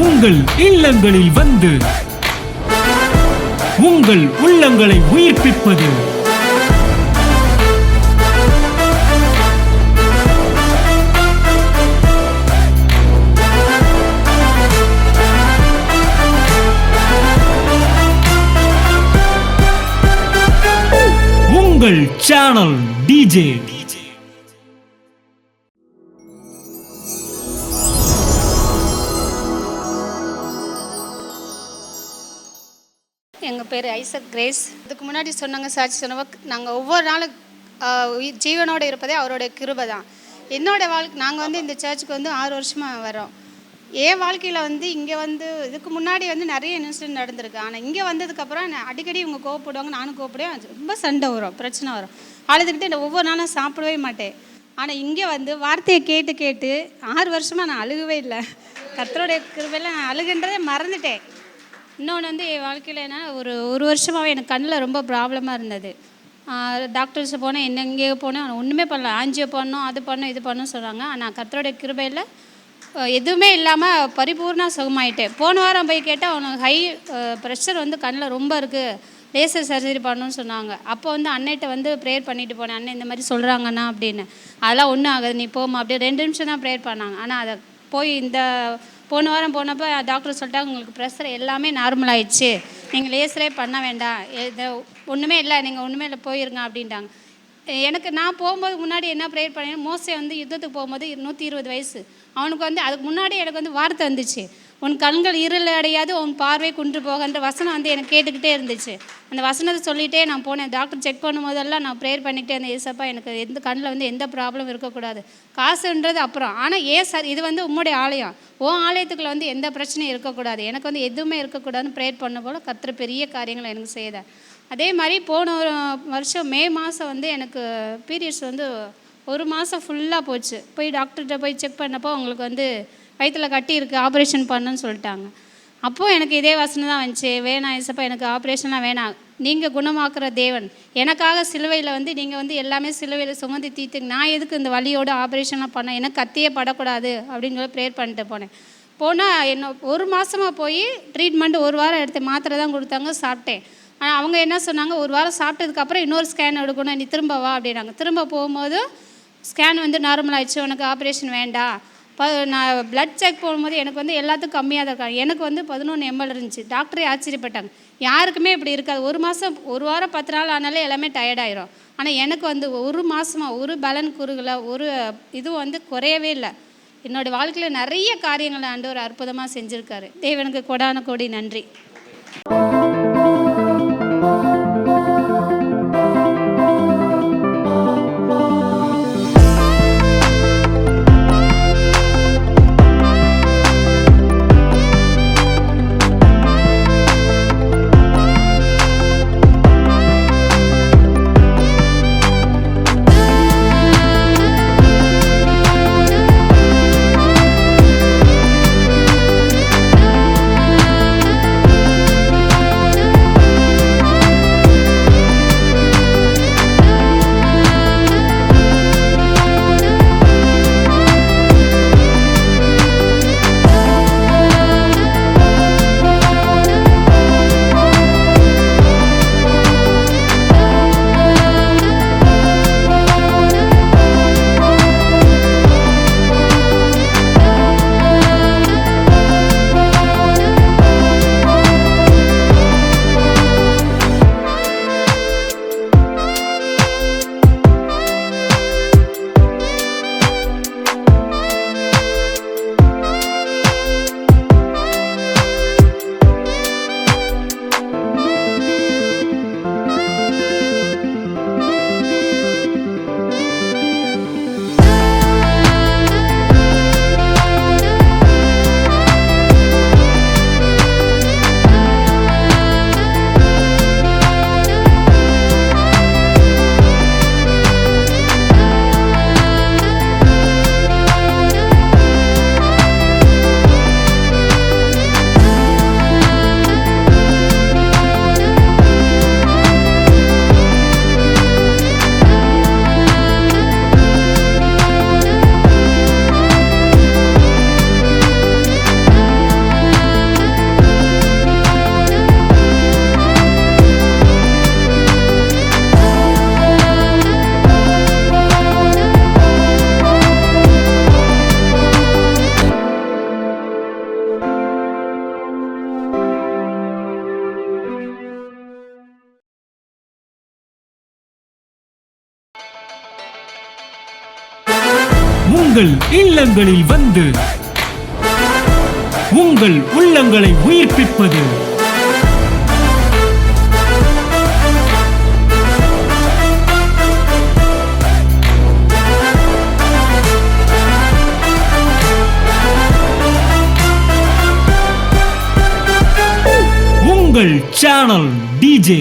உங்கள் இல்லங்களில் வந்து உங்கள் உள்ளங்களை உயிர்ப்பிப்பது உங்கள் சேனல் டிஜே. எங்கள் பேர் ஐசக் கிரேஸ். இதுக்கு முன்னாடி சொன்னாங்க சாட்சி சொன்னவ, நாங்கள் ஒவ்வொரு நாளும் ஜீவனோடு இருப்பதே அவருடைய கிருபை தான். என்னோடய வாழ்க்கை நாங்கள் வந்து இந்த சர்ச்சுக்கு வந்து 6 வருஷமாக வரோம். என் வாழ்க்கையில் வந்து இங்கே வந்து இதுக்கு முன்னாடி வந்து நிறைய இன்சிடென்ட் நடந்திருக்கு. ஆனால் இங்கே வந்ததுக்கப்புறம் அடிக்கடி இவங்க கோவப்படுவாங்க, நானும் கோவப்படுவேன். ரொம்ப சண்டை வரும், பிரச்சனை வரும். அழுதுகிட்டு நான் ஒவ்வொரு நாளும் சாப்பிடவே மாட்டேன். ஆனால் இங்கே வந்து வார்த்தையை கேட்டு கேட்டு 6 வருஷமாக நான் அழுகவே இல்லை. கர்த்தருடைய கிருபையில் நான் அழுகுன்றதே மறந்துட்டேன். இன்னொன்று வந்து என் வாழ்க்கையில் என்ன, ஒரு வருஷமாகவே எனக்கு கண்ணில் ரொம்ப ப்ராப்ளமாக இருந்தது. டாக்டர்ஸ் போனேன், எங்கே போனேன், ஒன்றுமே பண்ணல. ஆஞ்சியோ பண்ணோம், அது பண்ணோம், இது பண்ணோம் சொல்கிறாங்க. ஆனால் கர்த்தருடைய கிருபையில் எதுவுமே இல்லாமல் பரிபூர்ண சுகமாயிட்டேன். போன வாரம் போய் கேட்டால் அவனுக்கு ஹை ப்ரெஷர் வந்து கண்ணில் ரொம்ப இருக்குது, லேசர் சர்ஜரி பண்ணணும்னு சொன்னாங்க. அப்போ வந்து அன்னைகிட்ட வந்து ப்ரேயர் பண்ணிட்டு போனேன். அண்ணன் இந்த மாதிரி சொல்கிறாங்கண்ணா அப்படின்னு. அதெல்லாம் ஒன்றும் ஆகாது, நீ போமா அப்படியே 2 நிமிஷம் தான் ப்ரேயர் பண்ணாங்க. ஆனால் அதை போய் போன வாரம் போனப்போ டாக்டர் சொல்லிட்டாங்க, உங்களுக்கு ப்ரெஷர் எல்லாமே நார்மல் ஆயிடுச்சு, நீங்கள் லேசரே பண்ண வேண்டாம், இது ஒன்றுமே இல்லை, நீங்கள் ஒன்றுமே இல்லை, போயிருங்க அப்படின்ட்டாங்க. எனக்கு நான் போகும்போது முன்னாடி என்ன ப்ரேயர் பண்ணேன், மோசே வந்து யுத்தத்துக்கு போகும்போது 120 வயசு. அவனுக்கு வந்து அதுக்கு முன்னாடி எனக்கு வந்து வார்த்தை வந்துச்சு, உன் கண்கள் இருள் அடையாது, உன் பார்வை குன்று போகன்ற வசனம் வந்து எனக்கு கேட்டுக்கிட்டே இருந்துச்சு. அந்த வசனத்தை சொல்லிகிட்டே நான் போனேன். டாக்டர் செக் பண்ணும்போதெல்லாம் நான் ப்ரேயர் பண்ணிக்கிட்டே இருந்தேன், ஏசப்பா எனக்கு எந்த கண்ணில் வந்து எந்த ப்ராப்ளம் இருக்கக்கூடாது, காசுன்றது அப்புறம், ஆனால் சார் இது வந்து உம்முடைய ஆலயம், ஆலயத்துக்குள்ள வந்து எந்த பிரச்சனையும் இருக்கக்கூடாது, எனக்கு வந்து எதுவுமே இருக்கக்கூடாதுன்னு ப்ரேயர் பண்ண போல் கர்த்தர் பெரிய காரியங்களை எனக்கு செய்தார். அதே மாதிரி போன வருஷம் மே மாதம் வந்து எனக்கு பீரியட்ஸ் வந்து 1 மாதம் ஃபுல்லாக போச்சு. போய் டாக்டர்கிட்ட போய் செக் பண்ணப்போ அவங்களுக்கு வந்து வயிற்றில் கட்டி இருக்குது, ஆப்ரேஷன் பண்ணுன்னு சொல்லிட்டாங்க. அப்போது எனக்கு இதே வசனம் தான் வந்துச்சு, வேணாம் ஏசப்பா எனக்கு ஆப்ரேஷன்லாம் வேணாம், நீங்கள் குணமாக்குற தேவன், எனக்காக சிலுவையில் வந்து நீங்கள் வந்து எல்லாமே சிலுவையில் சுமந்து தீர்த்துங்க, நான் எதுக்கு இந்த வலியோட ஆப்ரேஷன்லாம் பண்ணேன், எனக்கு கத்தியே படக்கூடாது அப்படின்னு சொல்லி ப்ரேயர் பண்ணிட்டு போனால் என்ன 1 மாதமாக போய் ட்ரீட்மெண்ட் 1 வாரம் எடுத்து மாத்திரை தான் கொடுத்தாங்க, சாப்பிட்டேன். ஆனால் அவங்க என்ன சொன்னாங்க, 1 வாரம் சாப்பிட்டதுக்கப்புறம் இன்னொரு ஸ்கேன் எடுக்கணும், நீ திரும்ப வா அப்படின்னாங்க. திரும்ப போகும்போது ஸ்கேன் வந்து நார்மல் ஆகிடுச்சு, உனக்கு ஆப்ரேஷன் வேண்டாம். நான் ப்ளட் செக் போகும்போது எனக்கு வந்து எல்லாத்துக்கும் கம்மியாக தான் இருக்காங்க, எனக்கு வந்து 11 ml இருந்துச்சு. டாக்டரே ஆச்சரியப்பட்டாங்க, யாருக்குமே இப்படி இருக்காது, 1 வாரம் 10 நாள் ஆனாலே எல்லாமே டயர்டாயிரும். ஆனால் எனக்கு வந்து 1 மாதமாக ஒரு பலன் குறுகலை, ஒரு இதுவும் வந்து குறையவே இல்லை. என்னோடய வாழ்க்கையில் நிறைய காரியங்களை ஆண்டவர் அற்புதமாக செஞ்சுருக்காரு. தேவனுக்கு கொடான கோடி நன்றி. உங்கள் இல்லங்களில் வந்து உங்கள் உள்ளங்களை உயிர்ப்பிப்பது உங்கள் சேனல் டிஜே.